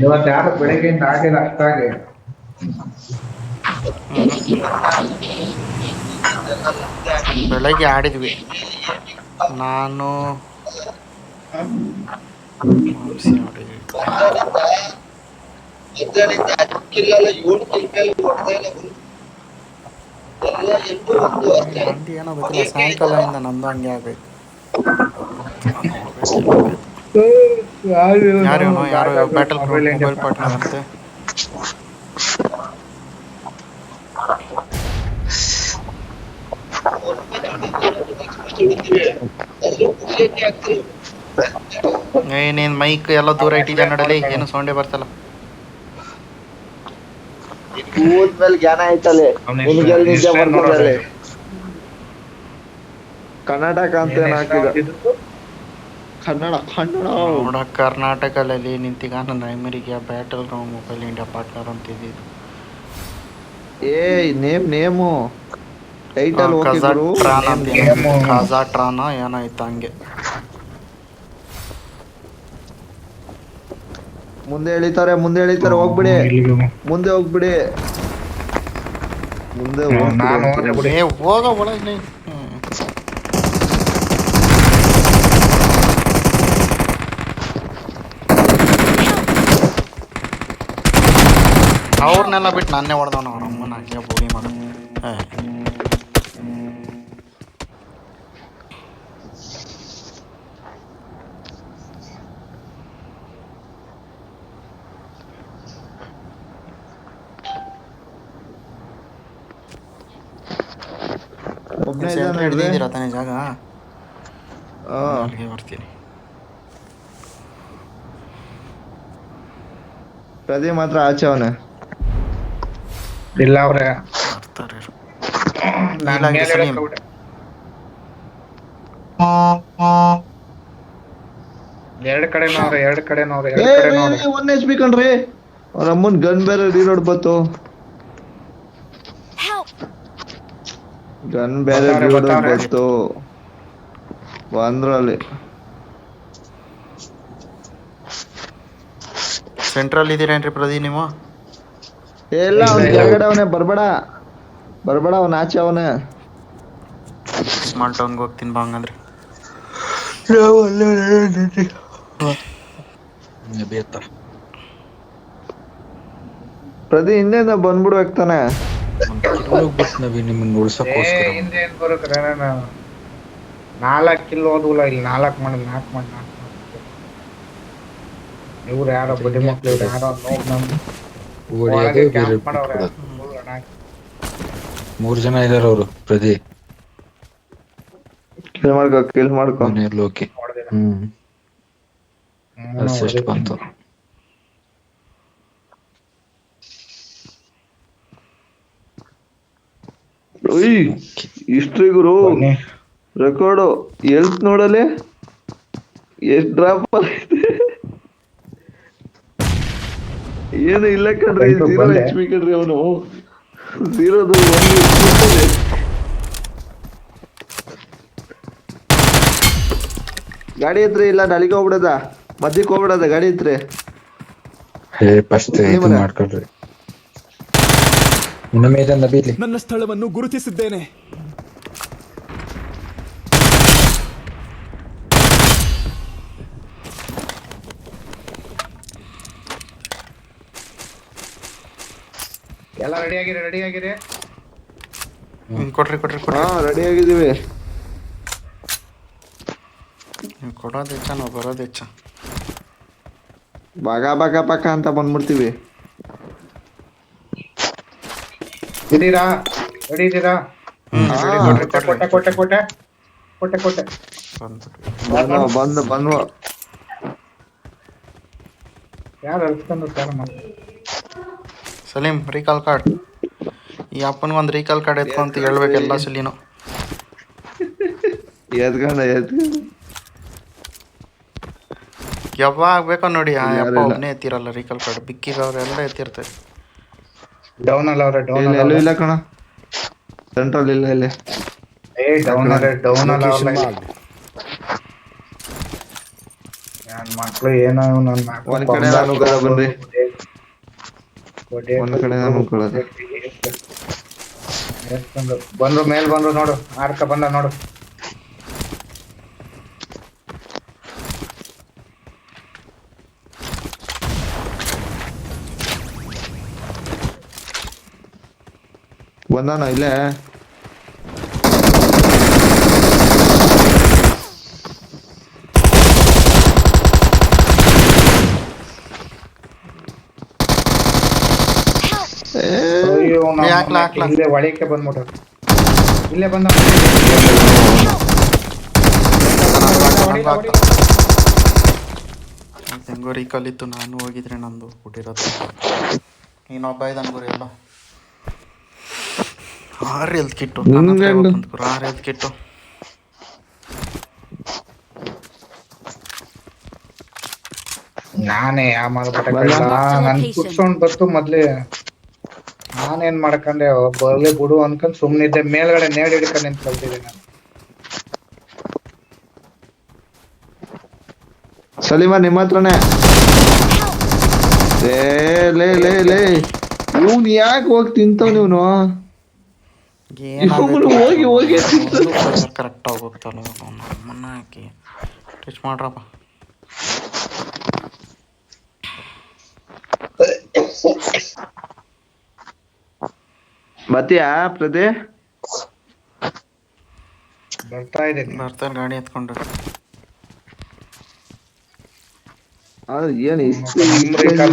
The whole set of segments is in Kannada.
ಇವತ್ತು ಯಾರು ಬೆಳಗ್ಗೆಯಿಂದ ಆಗಿಲ್ಲ ಅಷ್ಟಾಗಿ. ಬೆಳಗ್ಗೆ ಆಡಿದ್ವಿ ನಾನು ಮಾಂಸಿ ಆಡಿದ್ವಿ. ನಂದು ಏನೋ ಗೊತ್ತಿಲ್ಲ, ಸಾಯಂಕಾಲದಿಂದ ನಂದು ಹಂಗೆ ಆಗ್ಬೇಕು. ಯಾರೇವನು ಯಾರೋ ಬ್ಯಾಟಲ್ ಗ್ರೌಂಡ್ ಮೊಬೈಲ್ ಪಾರ್ಟ್ನರ್ ಅಂತೆ. ಏನೇನ್ ಮೈಕ್ ಎಲ್ಲ ದೂರ ಇಟ್ಟಿದ್ಯಾ ನೋಡಲಿ, ಏನು ಸೌಂಡೇ ಬರ್ತಲ್ಲ. ಮೇಲೆ ಜ್ಞಾನ ಐತಲೆ ಕರ್ನಾಟಕ ಅಂತ ಹಾಕಿದ ಕನ್ನಡ ಕನ್ನಡ ನೋಡ ಕರ್ನಾಟಕದಲ್ಲಿ ನಿಂತಿಗ ನನ್ನ America battleground mobile India partner ಅಂತಿದ್ದು. ನೇಮು ಟೈಟಲ್ ಕಜಾಟ್ರಾನ ಏನಾಯ್ತು ಹಂಗೆ. ಮುಂದೆ ಎಳಿತಾರೆ ಹೋಗ್ಬಿಡಿ, ಮುಂದೆ ಹೋಗ್ಬಿಡಿ, ಮುಂದೆ ಹೋಗ ಒಳಗೆ. ಅವ್ರನ್ನೆಲ್ಲ ಬಿಟ್ಟು ನನ್ನೇ ಹೊಡೆದವನು ಅವ್ರ ಅಮ್ಮನ ಹಂಗೆ ಬೋಡಿ ಮಾಡ. ಹಿಡಿದಿದ್ದೀರಾ ತಾನೇ ಜಾಗ? ಅಲ್ಲಿಗೆ ಬರ್ತೀನಿ. ಪ್ರದೀಪ್ ಮಾತ್ರ ಆಚೆ ಅವನೇ ಇಲ್ಲ ಅವ್ರೆ ಬರ್ತಾರೆ. ಎರಡು ಕಡೆ ಒನ್ HP ಕಣ್ರಿ. ಅವ್ರ ಅಮ್ಮನ್ ಗನ್ ಬೇರೆ ರೀಲೋಡ್ ಬತ್ತು, ಗನ್ ಬೇರೆ ರೀಲೋಡ್ ಬತ್ತು ಬಂದ್ರಲ್ಲಿ. ಸೆಂಟ್ರಲ್ ಇದೀರೇನ್ರಿ ಪ್ರದೀಪ್ ನೀವು? ಎಲ್ಲ ಅವ್ನ ಕೆಳಗಡೆ ಅವನೇ, ಬರ್ಬೇಡ ಅವನ ಆಚೆ ಅವನೇ. ಸ್ಮಾಲ್ ಟೌನ್ಗೆ ಹೋಗ್ತೀನಿ ಬಾ ಹಂಗಂದ್ರೆ. ಪ್ರದಿ ಹಿಂದೆಯಿಂದ ಬಂದ್ಬಿಡ್ಬೇಕು ತಾನೆ. ನಿಮ್ಮನ್ನ ಉಳ್ಸಕ್ಕೋಸ್ಕರ ಹಿಂದೆ ಏನ್ ಬರುತ್ತೆ? 4 ಕಿಲ್ ಓದಲ್ಲ ಇಲ್ಲಿ, 4 ಮಾಡಿ ಇವ್ರು ಯಾರೋ ಬಡ್ಡಿ ಮಕ್ಳು ಯಾರೋ ಮೂರ್ ಜನ ಇದಾರ ಅವರು. ಪ್ರದಿ ಕಿಲ್ ಮಾಡ್ಕೊ ಲೋಕಿ. ಅಸಿಸ್ಟ್ ಬಂತು. ಹಿಸ್ಟ್ರಿ ಗುರು ರೆಕಾರ್ಡು ಎಲ್ತ್ ನೋಡಲೆ ಎಷ್ಟ್ ಡ್ರಾಪ್ ಆಗಿದೆ. ಏನು ಇಲ್ಲ ಕಣ್ರಿ, 0 HP ಕಣ್ರಿ ಅವನು. 0 ಗಾಡಿ ಹತ್ರ ಇಲ್ಲ, ನಲಿಗೆ ಹೋಗ್ಬಿಡದ, ಮಧ್ಯಕ್ಕೆ ಹೋಗ್ಬಿಡದ ಗಾಡಿ ಹತ್ರ. ಫಸ್ಟ್ ಇದು ಮಾಡ್ಕೊಳ್ರಿ. ನನ್ನ ಸ್ಥಳವನ್ನು ಗುರುತಿಸಿದ್ದೇನೆ. ಎಲ್ಲ ರೆಡಿ ಆಗಿರಿ. ಕೊಡ್ರಿ ರೆಡಿ ಆಗಿದ್ದೀವಿ. ನೀವು ಕೊಡೋದು ಹೆಚ್ಚ, ನಾವು ಬರೋದು ಹೆಚ್ಚ. ಬಗ ಅಂತ ಬಂದ್ಬಿಡ್ತೀವಿ. ಇದೀರಾ? ರೆಡಿ ಇದ್ದೀರಾ? ಕೊಟ್ಟೆ ಬಂದ್ವ. ಯಾರು ಅಳ್ಸ್ಕೊಂಡು ಸಲೀಂ ರೀಕಾಲ್ ಕಾರ್ಡ್. ಈ ಅಪ್ಪನಿಗೊಂದು ರೀಕಾಲ್ ಕಾರ್ಡ್ ಎತ್ಕೊ ಅಂತ ಹೇಳ್ಬೇಕು ಎಲ್ಲ ಸಲಿನು. ಎತ್ಕೊಂಡ ಯಾವಾಗ ಬೇಕೋ ನೋಡಿ, ಆ ಅಪ್ಪ ಒಬ್ಬನೇ ಎತ್ತಿರಲ್ಲ ರೀಕಾಲ್ ಕಾರ್ಡ್. ಬಿಕ್ಕಿಗೆ ಅವರೆಲ್ಲ ಎತ್ತಿರ್ತಾರೆ. ಡೌನ್ ಅಲ್ಲ ಅವ್ರೆ, ಇಲ್ಲ ಕಣ, ಸೆಂಟ್ರಲ್ ಇಲ್ಲ ಇಲ್ಲಿ. ಡೌನ್ ಅಲ್ಲ ನನ್ ಮಕ್ಳು ಏನೋ ನನ್ ಮಕ್ಳು ಒಂದ್ ಕಡೆ ನಾನು ಕದ ಬನ್ರಿ ಒಂದ್ ಕಡೆ ನಾನು ಕಳದ ಬಂದ್ರು ಮೇಲ್ ಬಂದ್ರು ನೋಡು ಆರ್ಕ ಬಂದ ನೋಡು. ಬಂದಾನ ಇಲ್ಲೇ ಅಯ್ಯೋ ಹಾಕ್ಲಾ, ಹಾಕ್ಲಾ. ಇಲ್ಲೇ ಒಳಕ್ಕೆ ಬಂದ್ಬಿಟ್ಟ. ಇಲ್ಲೇ ಬಂದ ಹೆಂಗೋ ರೀಕಾಲ್ ಇತ್ತು, ನಾನು ಹೋಗಿದ್ರೆ ನಂದು ಹುಟ್ಟಿರೋದು. ಇನ್ನೊಬ್ಬ ಇದ್ದಾನೆ ಗುರು ಎಲ್ಲ 6 ಹೆಲ್ತ್ ಕಿಟ್ಟು. ನನ್ನ ಹತ್ರ ಯಾವತ್ತಂತ ಗುರು 6 ಹೆಲ್ತ್ ಕಿಟ್ಟು. ನಾನೇ ನನ್ ಕುಟ್ಸೊಂಡ್ ಬತ್ತು ಮೊದ್ಲೇ. ನಾನೇನ್ ಮಾಡ್ಕೊಂಡೆ ಬರ್ಲಿ ಬಿಡು ಅನ್ಕೊಂಡ್ ಸುಮ್ನಿದ್ದೆ. ಮೇಲ್ಗಡೆ ನೇಡ್ ಹಿಡ್ಕೊಂಡ್ ನಿಂತ್ ಕಲ್ತಿದ್ದೆ ನಾನು. ಸಲೀಮ ನಿಮ್ಮ ಹತ್ರನೇ. ಲೇ ಇವ್ನು ಯಾಕೆ ಹೋಗಿ ತಿಂತವ್ ನೀವ್ನು? ಹೋಗಿ ಕರೆಕ್ಟ್ ಆಗಿ ಹೋಗ್ತಾನ ನಮ್ಮನ್ನ ಹಾಕಿ ಟಚ್ ಮಾಡ್ರಪ್ಪ. ಬತ್ತೀಯಾ ಪ್ರತಿ? ಬರ್ತಾ ಇದ್ದೀನಿ. ಬರ್ತಾನೆ ಗಾಡಿ ಎತ್ಕೊಂಡು. ಏನ್ ಇಷ್ಟು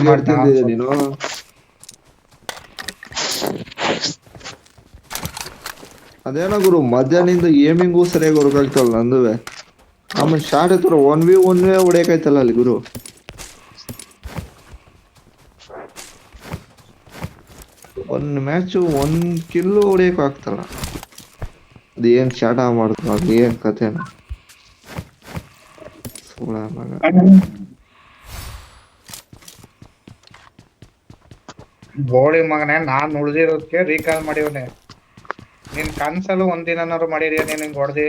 ಮಾಡ್ತಿದ್ದೀಯ ನೀನು? ಅದೇನೋ ಗುರು ಮಧ್ಯಾಹ್ನದಿಂದ ಏಮಿಂಗೂ ಸರಿಯಾಗಿ ಹೊರಗಾಗ್ತಲ್ಲ ನಂದುವೆ. ಆಮೇಲೆ ಶಾರ್ಟ್ ಹತ್ರ 1v1 ಹೊಡಿಯಕಾಯ್ತಲ್ಲ ಅಲ್ಲಿ ಗುರು. ಒಂದ್ ಮ್ಯಾಚು 1 ಕಿಲ್ಲು ಹೊಡಿಯಕ್ ಆಗ್ತಲ್ಲ. ಅದೇನ್ ಶಾಟ ಮಾಡ್ತು ಅದ್ ಏನ್ ಕಥೆನ ಸುಳ ಮಗ. ಬೋಳಿ ಮಗನೇ, ನಾನ್ ಉಳ್ದಿರೋದಕ್ಕೆ ರೀಕಾಲ್ ಮಾಡಿವನೆ. ನಿನ್ ಕನ್ಸಲ್ಲೂ ಒಂದಿನಾರು ಮಾಡಿದ್ಯಾ ನೀನ್ ಹಿಂಗ್ ಹೊಡ್ದಿ?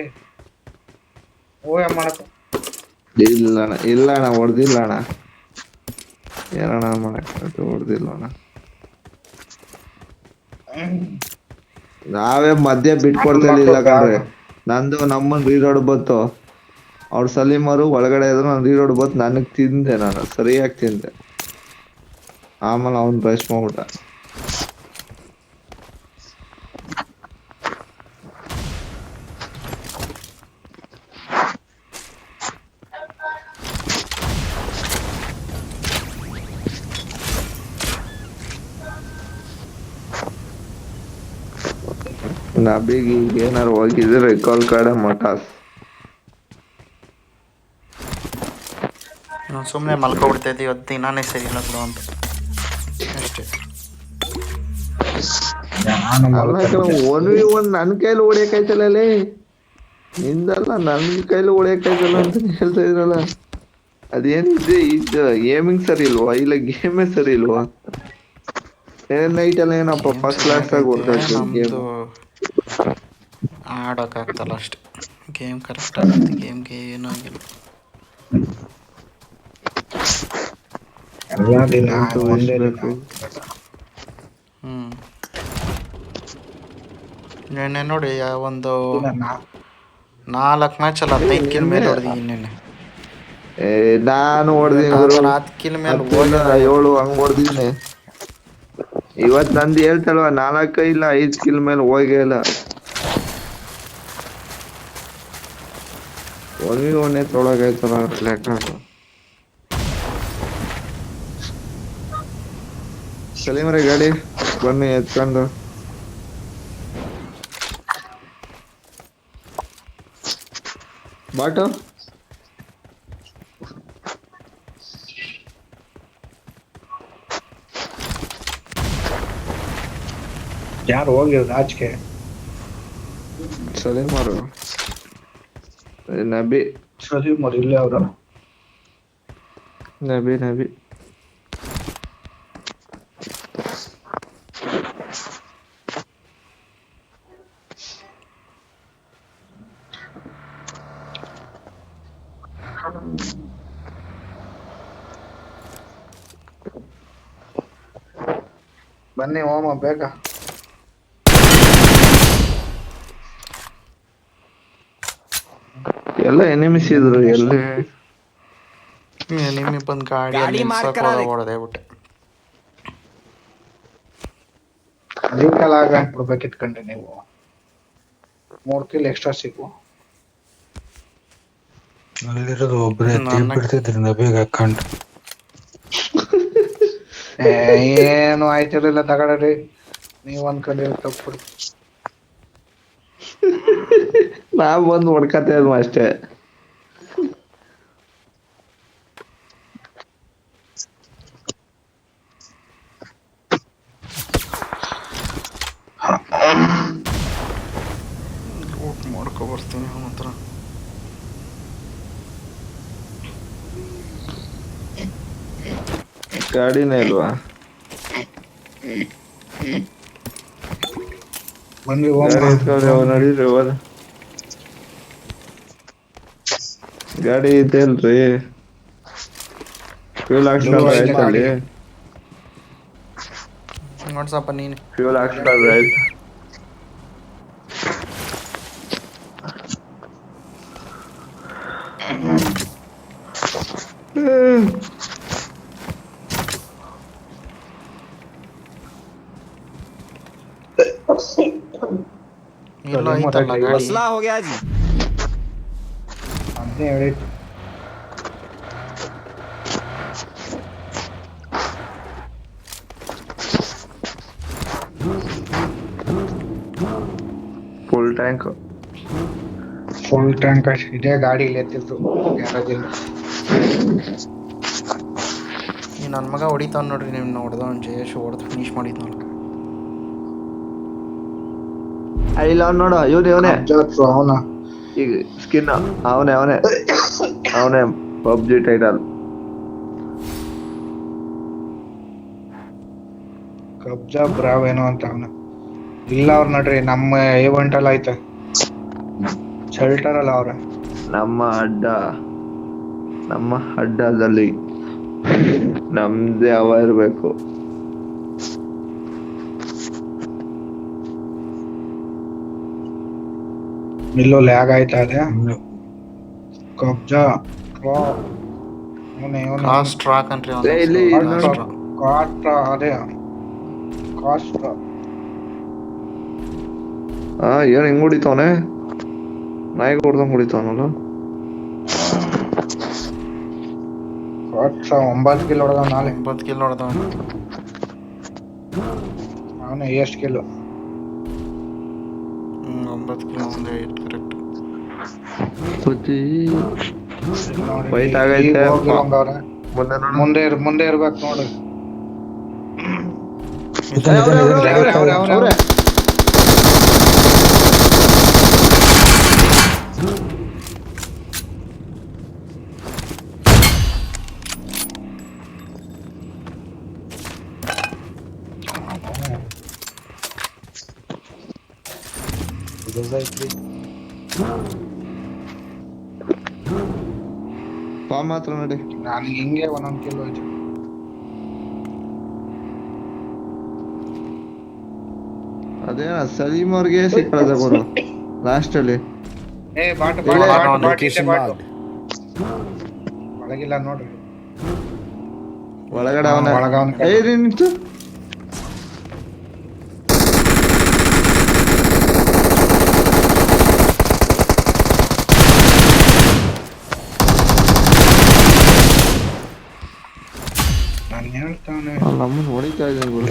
ಮಾಡಕ ಇಲ್ಲ ಅಣ್ಣ ಹೊಡ್ದಿಲ್ಲ ಅಣ್ಣ. ಏನಣ್ಣ ಮಾಡಕ್ ಹೊಡ್ದಿಲ್ಲ ಅಣ್ಣ. ನಾವೇ ಮಧ್ಯ ಬಿಟ್ಕೊಡ್ತಾ ಇಲ್ಲ ಕಣ್ರಿ. ನಂದು ನಮ್ಮನ್ ರೀರೋಡ್ ಬತ್ತು. ಅವ್ರ ಸಲೀಮರು ಒಳಗಡೆ ಇದ್ರು, ನಾನು ರೀರೋಡ್ ಬತ್ತು. ನನಗ್ ತಿಂದೆ, ನಾನು ಸರಿಯಾಗಿ ತಿಂದೆ. ಆಮೇಲೆ ಅವ್ನ್ ಬ್ರಷ್ ಮಾಡ್ಬಿಟ್ಟ. ನಬಿಗೆ ಏನಾರು ಹೋಗಿದ್ರೆ ರೆಕಾಲ್ ಕಾರ್ಡ್ ಮಟಾಸ್. ಸುಮ್ಮನೆ ಮಲ್ಕೊಬಿಡ್ತಾ ಇವತ್ತು ದಿನಾನೇ ಸರಿ ಇಲ್ಲ ಬಿಡು ಅಂತ ಅಷ್ಟೇ. 1v1 ನನ್ ಕೈಲಿ ಹೊಡಿಯಕಾಯ್ತಲ್ಲ, ನಿಂದಲ್ಲ ನನ್ ಕೈಲಿ ಹೊಡಿಯಕಾಯ್ತಲ್ಲ ಅಂತ ಹೇಳ್ತಾ ಇದ್ರಲ್ಲ. ಅದೇನಿದೆ ಇದು ಏಮಿಂಗ್ ಸರಿ ಇಲ್ವಾ ಇಲ್ಲ ಗೇಮೇ ಸರಿ ಇಲ್ವಾ? ನೈಟ್ ಎಲ್ಲ ಏನಪ್ಪ ಫಸ್ಟ್ ಕ್ಲಾಸ್ ಆಗಿ ಹೊರ್ತಾಯ್ತು ಗೇಮ್. ಆಡೋಕ್ಕಾಗ್ತಲ್ಲ ಅಷ್ಟೇ. ಗೇಮ್ ಕರೆಕ್ಟ್ ಆಗುತ್ತೆ, ಗೇಮ್ಗೆ ಏನೂ ಆಗಿಲ್ಲ. ನೆನ್ನೆ ನೋಡಿ ಒಂದು 4 ಮ್ಯಾಚಲ್ಲಿ 15 ಕಿಲ್ ಮೇಲೆ ಹೊಡೆದಿದ್ದೀನಿ ನೆನ್ನೆ. ನಾನು ಹೊಡೆದಿನಿ 10 ಕಿಲ್ ಮೇಲೆ 7 ಹಂಗ್ ಹೊಡೆದಿನಿ. ಇವತ್ ನಂದು ಹೇಳ್ತಲ್ವ 4 ಇಲ್ಲ 5 ಕಿಲ್ ಮೇಲೆ ಹೋಗೇ ಇಲ್ಲ. 1v1 ತೊಳಗಾಯ್ತಲ್ಲ ಲೆಕ್ಕ. ಸಲೀಮರೆ ಗಾಡಿ ಬನ್ನಿ ಎತ್ಕೊಂಡು. ಬಾಟು ಯಾರು ಹೋಗಿರೋದು ಆಚೆಗೆ? ಸಲೀಮರು ನಬಿ ಇಲ್ಲೇ ಅವ್ರ ನಬಿ ಬನ್ನಿ ಹೋಮ ಬೇಗ. ಎಲ್ಲ ಎನಿಮಿಸ್ ಇದ್ರು ಎಲ್ಲಿ. ನಿಮಗೆ ಬಂದು ಗಾಡಿ ಹೊಡೆದೇ ಬಿಟ್ಟೆ. ಅದಕ್ಕೆಲ್ಲ ಆಗಂಟ್ ಬಿಡ್ಬೇಕು ಇಟ್ಕೊಂಡ್ರಿ ನೀವು. 3 ಕಿಲ್ ಎಕ್ಸ್ಟ್ರಾ ಸಿಕ್ಕು. ಅಲ್ಲಿರೋದು ಒಬ್ರೇ ಬಿಡ್ತಿದ್ರಿ ನಬೇಗ ಹಾಕೊಂಡು. ಏನು ಆಯ್ತಿರ್ಲಿಲ್ಲ ತಗೊಳ್ರಿ, ನೀವ್ ಅನ್ಕೊಂಡಿರೋ ತಪ್ಪು. ನಾವ್ ಬಂದು ಹೊಡ್ಕತ ಇದ್ವು ಅಷ್ಟೇ. ಊಟ ಮಾಡ್ಕೊ ಬರ್ತೀನಿ ಅವನ ಹತ್ರ. ಗಾಡಿನೇ ಇಲ್ವಾ? ಬನ್ನಿ ಗಾಡಿ ಎತ್ಕೊಂಡ್ರೆ ನಡೀರಿ ಹೋದ. ಗಾಡಿ ಇದೆ ಅಲ್ರಿ, ಫ್ಯೂಲ್ ಹಾಕ್ಸ್ಕೊಂಡ್ರೆ ಆಯ್ತಲ್ಲಿ. ನೋಡ್ಸಪ್ಪ ನೀನು ಫ್ಯೂಲ್ ಹಾಕ್ಸ್ಕೊಂಡ್ರೆ ಆಯ್ತು. ಇಲ್ಲ ಐತಲ್ಲ ಗಾಡಿ. मसला हो गया जी. ಅದೇ ಹೇಳಿದ್ದು. ಫುಲ್ ಟ್ಯಾಂಕ್ ಇದೇ ಗಾಡಿ ಎತ್ತಿದ್ರು ಗ್ಯಾರೇಜಲ್ಲಿ. ಈ ನನ್ನ ಮಗ ಹೊಡಿತಾನ ನೋಡ್ರಿ, ನೀವು ಹೊಡೆದ ಜಯೇಶ್ ಹೊಡೆದು ಫಿನಿಶ್ ಮಾಡಿದ್ನಲ್ಲ. ಇಲ್ಲ ಅವ್ನು ನೋಡು, ಇವನೇ ಅವನ ಈಗ ಸ್ಕಿನ್ ಅವನೇ ಪಬ್ಜಿ ಟೈಟಲ್. ಕಬ್ಜಾ ಬ್ರಾವ್ ಏನೋ ಅಂತ ಅವನ. ಇಲ್ಲ ಅವ್ರ ನೋಡ್ರಿ ನಮ್ಮ ಈವೆಂಟ್ ಅಲ್ಲಿ ಐತೆ ಶೆಲ್ಟರ್ ಅಲ್ಲ ಅವ್ರ. ನಮ್ಮ ಅಡ್ಡದಲ್ಲಿ ನಮ್ದೇ ಅವ ಇರ್ಬೇಕು. ಇಲ್ಲೋ ಲ್ಯಾಗ್ ಆಯ್ತಾ ಇದೆ. ಕಬ್ಜಾ ಕಾಸ್ಟ್ ಟ್ರಾಕ್ ಅನ್ರಿ ಇಲ್ಲಿ ಕಾಸ್ಟ್ ಅದೇ ಕಾಸ್ಟ್. ಏನ್ ಹಿಂಗ್ ಹೊಡಿತಾವನೆ, ನಾಯಿಗೆ ಹೊಡ್ದಂಗ್ ಹೊಡಿತಾವನಲ್ಲ. ಕಾಸ್ಟ್ 9 ಕಿಲ್ ಹೊಡೆದ. 9 ಕಿಲ್ ಹೊಡೆದ. ಅವನೇ ಎಷ್ಟು ಕಿಲ್? 9 ಕಿಲ್ ಒಂದೇ ಕರೆಕ್ಟ್. ಫೈಟ್ ಆಗೈತೆ. ಮುಂದೆ ಇರ್ಬೇಕು ನೋಡ್ರಿ. ಫಾರ್ಮ್ ಮಾತ್ರ ನೋಡಿ. ನನಗೆ ಹಿಂಗೆ ಒಂದೊಂದು ಕಿಲೋ ಹೋಯ್ತು. ಅದೇ ಸಲೀಮ್ ಅವ್ರಿಗೆ ಸಿಕ್ಕದ ಗುರು ಲಾಸ್ಟ್ ಅಲ್ಲಿ. ಒಳಗಿಲ್ಲ ನೋಡ್ರಿ, ಒಳಗಡೆ ಒಳಗವನ. ನಿಂತು ನಾನು ಹೇಳ್ತಾನೆ ನಮ್ಮನ್ನ ಹೊಡಿತಾ ಇದ್ದೀನಿ ಗುರು.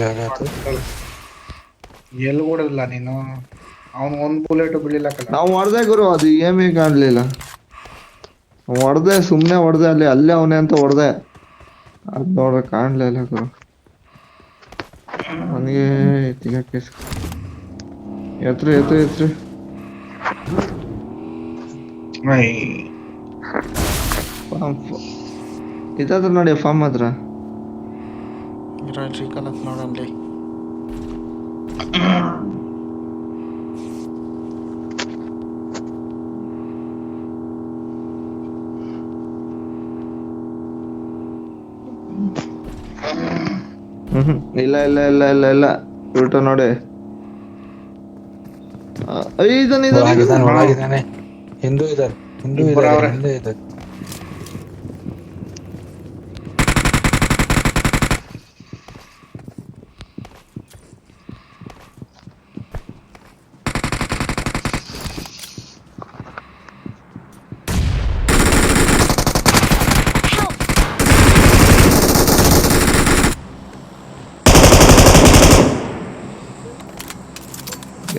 ಎಲ್ಲಿ ಓಡಲ್ಲ ನೀನು? ಅವನು ಒಂದ್ ಬುಲೆಟ್ ಬೀಳಿಲ್ಲ. ನಾವು ಹೊಡೆದೆ ಗುರು, ಅದು ಏಮೇ ಕಾಣ್ಲಿಲ್ಲ. ಹೊಡೆದೆ, ಸುಮ್ನೆ ಹೊಡೆದೆ, ಅಲ್ಲೇ ಅವನೇ ಅಂತ ಹೊಡೆದೆ. ಅದ್ ನೋಡ್ರೆ ಕಾಣ್ಲಿಲ್ಲ ಗುರು ನನಗೆ. ತಿಗಕ್ಕೆ ಎತ್ರ ಇದಾದ್ರ ನೋಡಿ ಫಾರ್ಮ್ ಹತ್ರ. ಕಲತ್ ನೋಡಲ್ಲಿ. ಇಲ್ಲ ಇಲ್ಲ ಇಲ್ಲ ಇಲ್ಲ ಇಲ್ಲ ಯೂಟ್ಯೂಬ್ ನೋಡಿ. ಇದಾನೆ ಒಳಗಿದ್ದಾನೆ ಒಳಗಿದ್ದಾನೆ. ಹಿಂದೂ ಇದ್ದಾರೆ ಇಬ್ರು ಅವ್ರೆ. ಹಿಂದೆ ಇದ್ದಾರೆ.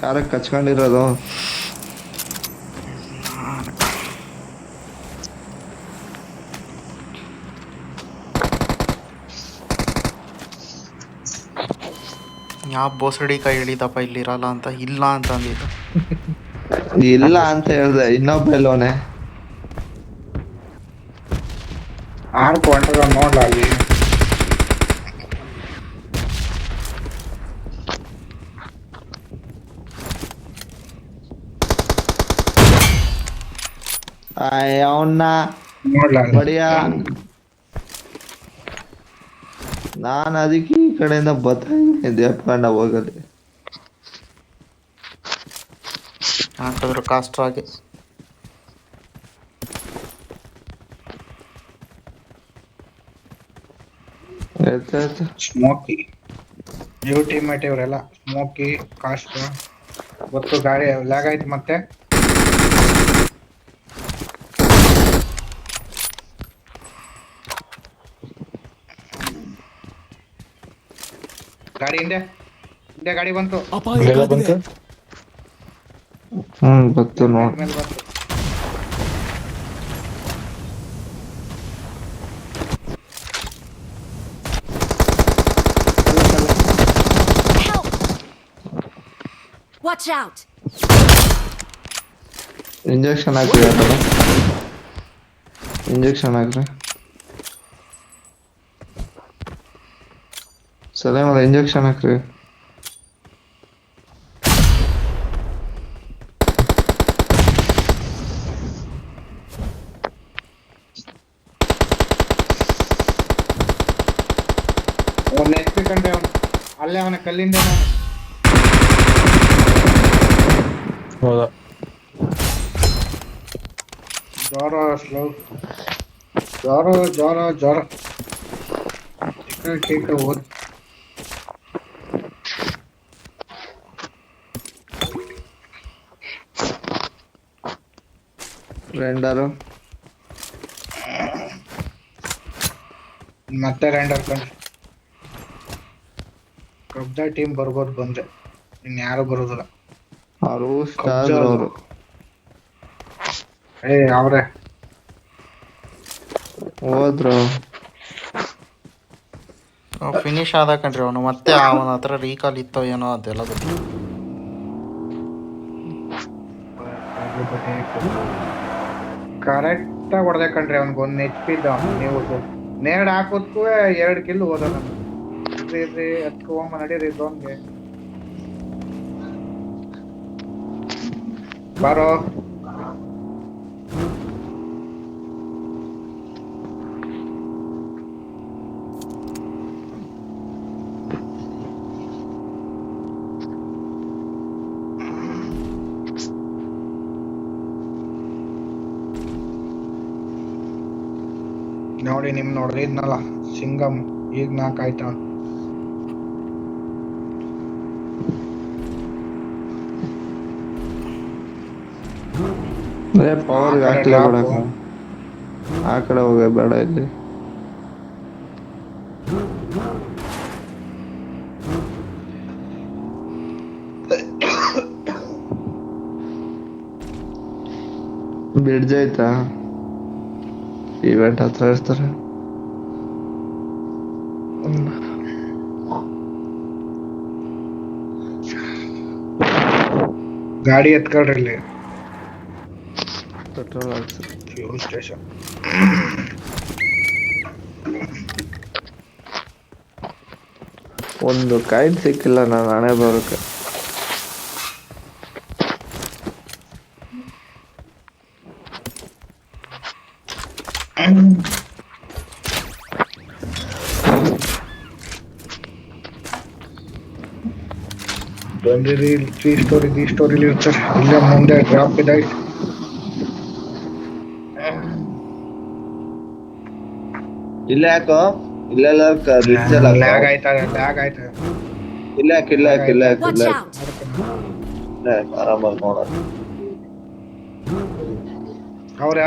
ಯಾರ ಕಚ್ಕೊಂಡಿರೋದು? ಯಾವ ಬೋಸಡಿ ಕೈ ಹಿಡಿದಪ್ಪ ಇಲ್ಲಿರಲ್ಲ ಅಂತ ಇಲ್ಲ ಅಂತ ಅಂದಿದ್ದು. ಇಲ್ಲ ಅಂತ ಹೇಳ್ದೆ, ಇನ್ನೊಬ್ಬ ಎಲ್ಲೋನೆ. ಆರ್ಕ್ ಹೊಂಟದ ನೋಡ್ಲ ಅಲ್ಲಿ. ಅವನ್ನ ನೋಡ್ಲ ಅಲ್ಲಿ. ಬಡಿಯ. ನಾನು ಅದಕ್ಕೆ ಈ ಕಡೆಯಿಂದ ಬರ್ತಾ ಎಪ್ಕೊಂಡ ಹೋಗಲಿ. ಹಾಕಿದ್ರು ಕಾಸ್ಟ್ರಾಗಿ. ಆಯ್ತಾಯ್ತು. ಸ್ಮೋಕಿ ಇವ್ ಟೀಮೇಟ್ ಇವರೆಲ್ಲ ಸ್ಮೋಕಿ ಕಾಸ್ಟ್ ಗೊತ್ತು. ಗಾಡಿ ಲ್ಯಾಗ್ ಆಯ್ತು ಮತ್ತೆ. ಗಾಡಿ ಹಿಂದೆ ಹಿಂದೆ ಗಾಡಿ ಬಂತು. ಅಪಾಯ ಇಲ್ಲೆಲ್ಲ ಬಂತು. ಗೊತ್ತು ನೋಡ್. ಮೇಲೆ ಬಂತು. Watch out! ಇಂಜೆಕ್ಷನ್ ಹಾಕ್ರಿ, ಇಂಜೆಕ್ಷನ್ ಹಾಕ್ರಿ. ಸಲೇಮ್ ಅಲ್ಲ, ಇಂಜೆಕ್ಷನ್ ಹಾಕ್ರಿ. ಅವ್ನು ಎತ್ಬೇಕಂದ್ರೆ ಅವನು ಅಲ್ಲೇ ಅವನ ಕಲ್ಲಿಂದ ಹೌದಾ? ಜ್ವರ ಸ್ಲೋ ಜ್ವರ ಜ್ವರ ಜ್ವರ ಕೇಕ ಓದ್. ರೆಂಡರು ಮತ್ತೆ ರ್ಯಾಂಡರ್ ಕಂಡ್ರಿ. ಕಬ್ಜಾ ಟೀಮ್ ಬರ್ಬೋದು ಬಂದ್ರೆ, ಇನ್ಯಾರು ಬರೋದಿಲ್ಲ. ಅವರು ಸ್ಟಾರ್ ಅವರು. ಅವ್ರೆ ಹೋದ್ರು. ಫಿನಿಶ್ ಆದ ಕಣ್ರಿ ಅವನು. ಮತ್ತೆ ಅವನ ಹತ್ರ ರೀಕಾಲ್ ಇತ್ತೋ ಏನೋ ಅದೆಲ್ಲ ಗೊತ್ತಿಲ್ಲ. ಕರೆಕ್ಟಾಗಿ ಹೊಡೆದೆ ಕಣ್ರಿ. ಅವ್ನಿಗೆ ಒಂದು HP ಇದ್ದ. ನೀವು ನೇರಡ್ ಹಾಕೋದ್ಕೂ 2 ಕಿಲ್ ಹೋದ. ಇರ್ರಿ ಅದಕ್ಕೆ ಹೋಮ ನಡೀರಿ ಝೋನ್ಗೆ ಬಾರೋ. ನೋಡಿ ನಿಮ್ ನೋಡ್ರಿ ಇದ್ನಲ್ಲ ಸಿಂಗಮ್ ಈಗ 4 ಆಯ್ತಾ. ಪವರ್ ಹಾಕ್ಲೇ ಬಿಡಕ. ಆ ಕಡೆ ಹೋಗ ಬೇಡ, ಇಲ್ಲಿ ಬ್ರಿಡ್ಜ್ ಆಯ್ತಾ. ಇವೆಂಟ್ ಹತ್ರ ಇರ್ತಾರೆ. ಗಾಡಿ ಎತ್ಕೊಳ್ರಿ ಇಲ್ಲಿ ಪೆಟ್ರೋಲ್ ಹಾಕ್ಸಿ. Fuel station. ಒಂದು ಕಾಯಿನ್ ಸಿಕ್ಕಿಲ್ಲ ನಾನು ಹಣೆ ಬರೋಕೆ. ಬಂದಿರಿ ತ್ರೀ ಸ್ಟೋರಿ ದಿ ಸ್ಟೋರಿಲಿ ಇರ್ತಾರೆ. ಇಲ್ಲೇ ಮುಂದೆ ಡ್ರಾಪ್ ಇದೆ. ಇಲ್ಲ ಯಾಕೋ ಇಲ್ಲೆಲ್ಲ ಲ್ಯಾಗ್ ಆಯ್ತಾ ಇಲ್ಲ Watch out! ಆರಾಮಾಗಿ ನೋಡ ಅವ್ರೆ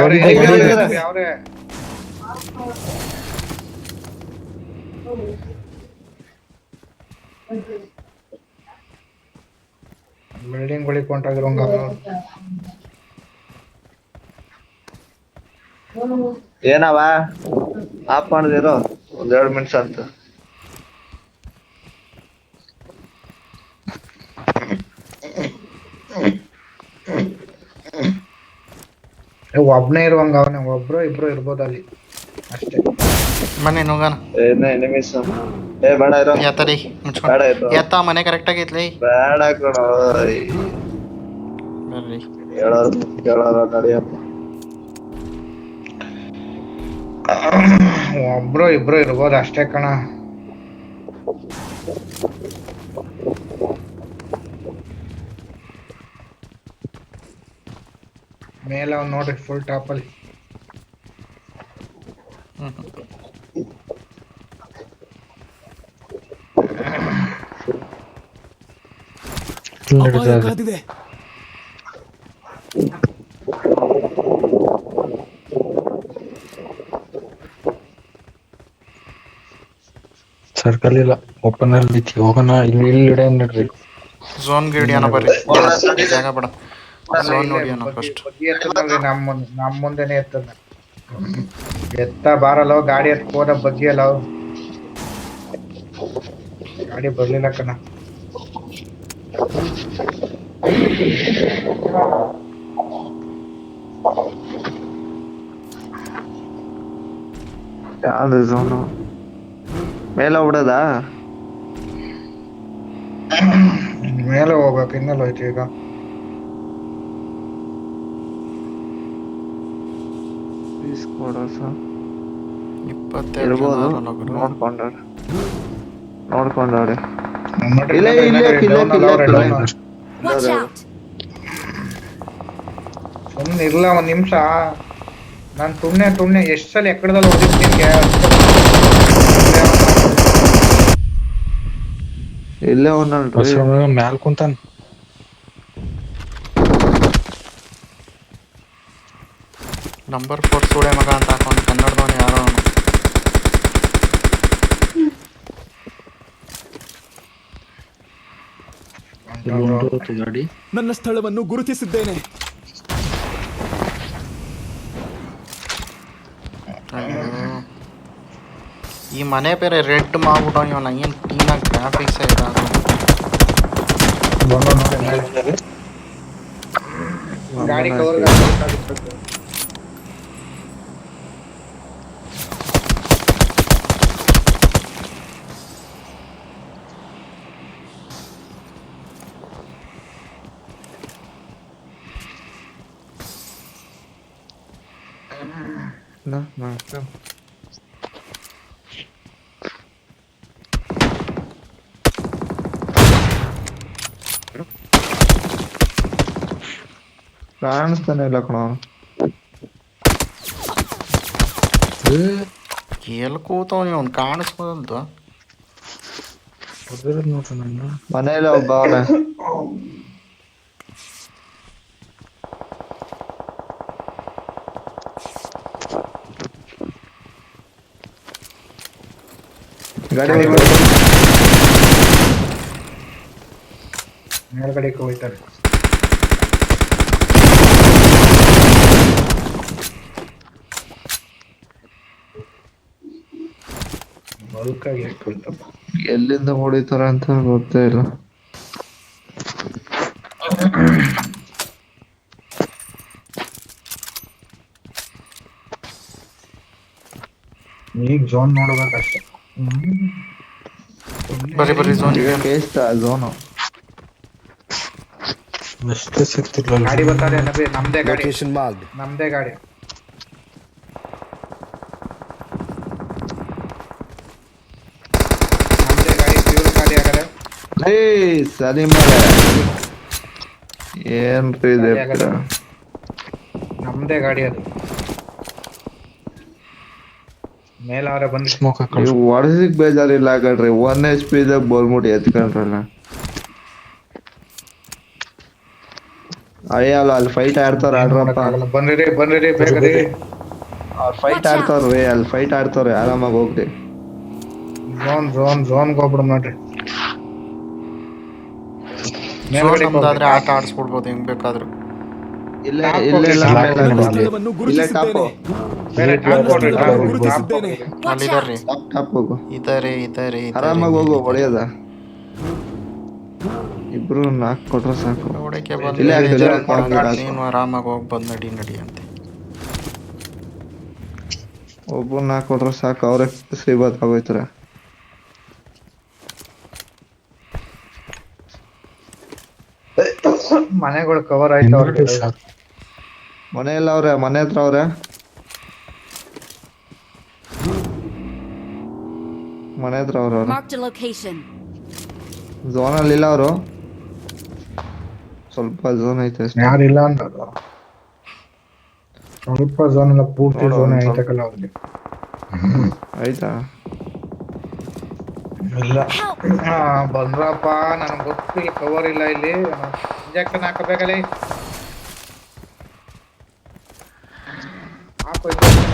ಬಿಲ್ಡಿಂಗ್ ಬಳಿ ಕೊಂಟಾಗಿರೋಂಗ ಏನವ ಆಫ್ ಮಾಡಿದಿರೋ 1-2 ಮಿನಿಟ್ಸ್ ಅಂತ. ಒಬ್ನೇ ಇರುವಂಗ ಅವನೇ, ಒಬ್ರು ಇಬ್ರು ಇರ್ಬೋದು ಅಲ್ಲಿ ಅಷ್ಟೇ. ಮನೆ ನುಗ್ಗಾನ ಎನಿಮೀಸ್ ಬೇಡ ಇರೋ ಎತ್ತರಿ ಮುಚ್ಕೊಂಡು ಬೇಡ ಇರೋ ಎತ್ತ ಮನೆ ಕರೆಕ್ಟ್ ಆಗೈತ್ಲಿ. ಬೇಡ ಕಣೋ ಬರ್ರಿ ಕೇಳೋರು ನಡಿಯಪ್ಪ. ಒಬ್ರು ಇಬ್ರು ಇರ್ಬೋದು ಅಷ್ಟೇ ಕಣ. ಮೇಲೆ ಅವ್ನು ನೋಡ್ರಿ ಫುಲ್ ಟಾಪಲ್ಲಿ. ಅಪಾಯ ಕಾದಿದೆ. ಸರ್ಕಲ್ ಇಲ್ಲ, ಓಪನ್ ಅಲ್ಲಿ ಐತಿ. ಹೋಗೋಣ, ಇಲ್ಲಿ ಇಡೆ ನಡ್ರಿ. ಝೋನ್ ಗಿಡಿಯಾನ ಬರ್ರಿ, ಜಾಗ ಬೇಡ. ಝೋನ್ ನೋಡಿ ಅಣ್ಣ ಫಸ್ಟ್. ಬಗ್ಗಿ ಎತ್ತದ್ರಿ ನಮ್ಮ ಮುಂದೆನೆ ಎತ್ತದ. ಎತ್ತ ಬಾರಲ್ಲ ಗಾಡಿ ಎತ್ತ ಹೋದ ಬಗ್ಗಿ ಅಲ್ಲ ಗಾಡಿ ಬರ್ಲಿಲ್ಲ ಕಣ. ಯಾವ್ದು ಝೋನು ಮೇಲೆ ಬಿಡೋದಾ? ಮೇಲೆ ಹೋಗ್ಬೇಕು, ಇನ್ನೆಲ್ಲ ಹೋಯ್ತು ಈಗ. ಇರ್ಬೋದು, ನೋಡ್ಕೊಂಡವ್ರೆ. Watch out! ಸುಮ್ನೆ ಇರ್ಲ ಒಂದ್ ನಿಮಿಷ. ನಾನ್ ತುಣ್ಣೆ ಎಷ್ಟ್ ಸಲ ಎಕ್ಕಡದಲ್ಲಿ ಹೊಡಿಸ್ತೀನಿ. ಇಲ್ಲೇ ಅವನಲ್ರಿ ಮ್ಯಾಲ್ ಕುಂತಾನ. ನಂಬರ್ 4 ಸೂಳೆ ಮಗ ಅಂತ ಹಾಕೊಂಡು ಕನ್ನಡದವನು ಯಾರೋ ಅವನು. ಗಾಡಿ ನನ್ನ ಸ್ಥಳವನ್ನು ಗುರುತಿಸಿದ್ದೇನೆ. ಈ ಮನೆ ಬೇರೆ ರೆಡ್ ಮಾಡ್ಬಿಟ್ಟು ಇವನ ಏನು ಟೀನಾಗ ಗ್ರಾಫಿಕ್ಸ್ ಇದಾದ. ಗಾಡಿ ಕವರ್ ಕಾಣಿಸ್ತಾನೆ ಇಲ್ಲ ಕಣ. ಎಲ್ಲಿ ಕೂತವನು ಅವ್ನು ಕಾಣಿಸ್ಬೋದಲ್ದು. ನೋಡ್ರಿ ನನ್ನ ಮನೇಲಿ ಒಬ್ಬ ಅವನೇ. ಗಾಡಿ ಮೇಲ್ಗಡೆ ಹೋಯ್ತಾರೆ. ಬಲ್ಕಾಗಿ ಎಷ್ಟು ಹೋಯ್ತಪ್ಪ. ಎಲ್ಲಿಂದ ಹೊಡಿತಾರ ಅಂತ ಗೊತ್ತೇ ಇಲ್ಲ. ಈಗ ಝೋನ್ ನೋಡ್ಬೇಕಷ್ಟೇ. ಬರ್ರಿ ಝೋನ್. ಕೇಸ್ತಾ ಝೋನು ಅಷ್ಟೇ ಸಿಗ್ತಿರ್ಲ. ಗಾಡಿ ಬರ್ತಾರೆ ನಮ್ಮದೇ ಗಾಡಿ, Location marked. ನಮ್ದೇ ಗಾಡಿ. ಫ್ಯೂಲ್ ಗಾಡಿ ಆಗರೆ ಏ ಸಲೀಮ ಏನ್ರಿ ಇದು? ನಮ್ದೇ ಗಾಡಿ ಅದು. ಮೇಲವರೆ ಬಂದು ಸ್ಮೋಕ್ ಹಾಕೊಂಡು ನೀವು ಹೊಡೆಸಿಕ್ ಬೇಜಾರಿಲ್ಲ ಕಣ್ರಿ, 1 HP ದಾಗ ಬೋಲ್ಮುಟ್ ಎತ್ಕೊಂಡ್ರಲ್ಲ. ಅಯ್ಯ ಅಲ್ಲಿ ಫೈಟ್ ಆಡ್ತಾರ ಆಡ್ರಪ್ಪ, ಬಂದ್ರಿ ಬೇಗ ರೀ. ಅವ್ರು ಫೈಟ್ ಆಡ್ತಾರ್ರಿ, ಅಲ್ಲಿ ಫೈಟ್ ಆಡ್ತಾವ್ರೆ, ಆರಾಮಾಗಿ ಹೋಗ್ರಿ. ಝೋನ್ಗೆ ಹೋಗ್ಬಿಡು ನೋಡ್ರಿ. ಝೋನ್ ನಮ್ದಾದ್ರೆ ಆಟ ಆಡಿಸ್ಬಿಡ್ಬೋದು ಹೆಂಗ್ ಬೇಕಾದ್ರು. ಇಲ್ಲೇ ಟಾಪ್ ಇಲ್ಲೆಲ್ಲ ಹೋಗ್ಲಿ, ಮೇಲೆ ನನ್ನ ನೋಡಿ. ಸ್ಥಳವನ್ನು ಇಲ್ಲೇ ಟಾಪ್ ಗುರುತಿಸಿದ್ದೇನೆ. ಬೇರೆ ಟಾಪ್ ಕೊಡ್ರಿ, ಟಾಪ್ ಕೊಡ್ರಿ, ಗುರುತಿಸಿದ್ದೇನೆ. ಅಲ್ಲಿದಾರ್ರಿ, ಟಾಪ್ ಹೋಗು, ಇದಾರೆ ಆರಾಮಾಗಿ ಹೋಗು, ಹೊಡೆಯೋದ. ಇಬ್ರು 4 ಕೊಟ್ರೆ ಸಾಕು. ಹೊಡಕ್ಕೆ ಇಲ್ಲೇ ಹಾಕು, ಇಲ್ಲೇ ಬಂದು ಹಾಕು. ನೀನು ಆರಾಮಾಗಿ ಹೋಗಿ ಬಂದು ನಡಿ ಅಂತೆ. ಒಬ್ಬರು 4 ಕೊಟ್ರೆ ಸಾಕು, ಅವ್ರೆ ಶ್ರೀಬತ್ ಆಗೋಯ್ತಾರೆ. ಮನೆಗಳು ಕವರ್ ಆಯ್ತು ಅವ್ರಿಗೆ. ಸಾಕು. ಮನೆಯಲ್ಲ ಅವ್ರೆ, ಮನೆ ಹತ್ರ ಅವ್ರೆ, ಮನೆ ಹತ್ರ ಅವ್ರೆ. Marked a location. ಝೋನಲ್ಲಿ ಇಲ್ಲ ಅವರು, ಸ್ವಲ್ಪ ಝೋನ್ ಐತೆ ಅಷ್ಟೇ. ಯಾರಿಲ್ಲ ಅಂದ್ರು. ಸ್ವಲ್ಪ ಝೋನ್ ಎಲ್ಲ ಪೂರ್ತಿ ನೋಡು, ಝೋನ್ ಒಂದ್ ಸ್ವಲ್ಪ. ಐತಕಲ್ಲ ಅವ್ರಿಗೆ. ಆಯ್ತಾ? ಇಲ್ಲ ಬಂದ್ರಪ್ಪ, ನನಗೆ ಗೊತ್ತು ಇಲ್ಲಿ ಕವರ್ ಇಲ್ಲ. ಇಲ್ಲಿ ಇಂಜೆಕ್ಷನ್ ಹಾಕಬೇಕಲ್ಲಿ. ಹಾಕು ಇಂಜೆಕ್ಷನ್.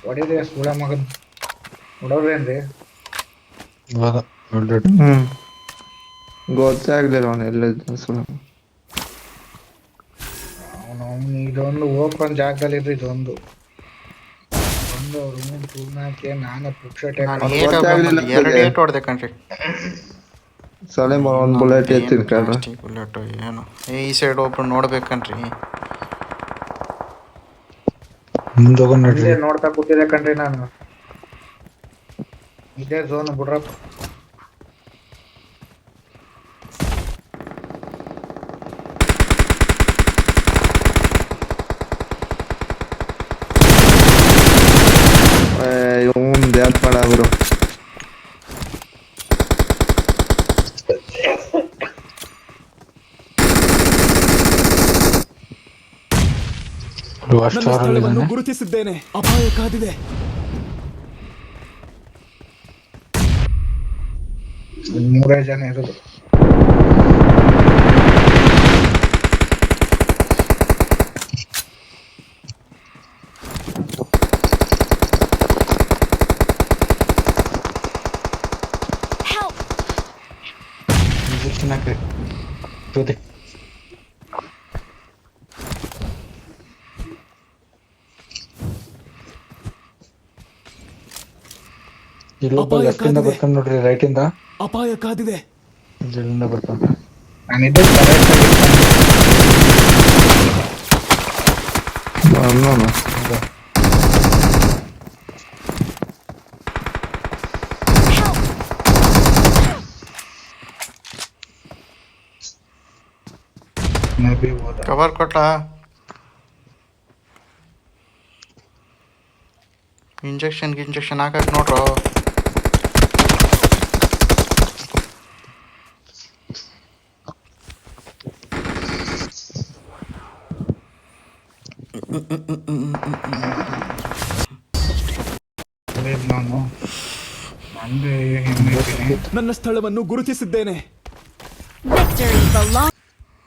ಹೊಡೀರಿ ಸುಳ ಮಗನ್, ಹೊಡೋರೇನ್ರಿ? ಇವಾಗ ಆಲ್ರೆಡಿ ಗೊತ್ತೇ ಆಗ್ಲಿಲ್ಲ ಅವನು ಎಲ್ಲಿದ್ದ ಸುಳ್ಳು. ಅವನು ಇದೊಂದು ಓಪನ್ ಜಾಗದಲ್ಲಿ ಇದ್ರಿ, ಇದೊಂದು ರೂಮ್ ಟೂರ್ನಾಕೆ ನಾನು ಪುಕ್ಷಟೆ. ನಾನು ಅವ್ನಿಗೆ ಏಟ್ ಗೊತ್ತಾಗ್ಲಿಲ್ಲ ಹೊಡ್ದೆ, 2 ನನಗೆ. ಏಟ್ ಹೊಡ್ದೆ ಕಣ್ರಿ. ಸಲೀಮ್ ಒಂದು ಬುಲೆಟ್ ಎತ್ತಿನ ಕಳ್ರ. ಬುಲೆಟ್ ಏನು ಈ ಸೈಡ್ ಒಬ್ರು ನೋಡ್ಬೇಕನ್ರಿ. ಮುಂದೋಗ ನೋಡ್ರಿ. ಇಲ್ಲೇ ನೋಡ್ತಾ ಕೂತಿದ್ದೆ ಕಣ್ರಿ ನಾನು. ಇದೇ ಝೋನ್ ಬಿಡ್ರಪ್ಪ. ಇವನ್ ದ್ಯಾತ್ ಮಾಡ ಅವರು. ಅಷ್ಟು ನನ್ನ ಸ್ಥಳವನ್ನು ಅವರಲ್ಲಿದ್ದಾನೆ. ಗುರುತಿಸಿದ್ದೇನೆ. ಅಪಾಯ ಕಾದಿದೆ. ಮೂರೇ ಜನ ಇರೋದು. Help! ಇಂಜೆಕ್ಷನ್ ಹಾಕ್ರಿ. ಜೊತೆ ಇಲ್ಲೊಬ್ಬ ಅಪಾಯ ಲೆಫ್ಟ್ ಇಂದ ಕಾದಿದೆ. ಬರ್ತಾನೆ ನೋಡ್ರಿ, ರೈಟ್ ಇಂದ ಅಪಾಯ ಕಾದಿದೆ. ಇಲ್ಲಿಂದ ಬರ್ತಾನೆ. ನಾನಿದ್ದೆ ಕರೆಕ್ಟ್ ನೋಡು. ಹೌದಾ? ಮೇಬಿ ಹೋದ. ಕವರ್ ಕೊಟ್ಟ. ಇಂಜೆಕ್ಷನ್ ಹಾಕಕ್ ನೋಡ್ರು. ನಾನು ನಂದೇ ಹೆಮ್ಮೆ. ನನ್ನ ಸ್ಥಳವನ್ನು ಗುರುತಿಸಿದ್ದೇನೆ. Victory belongs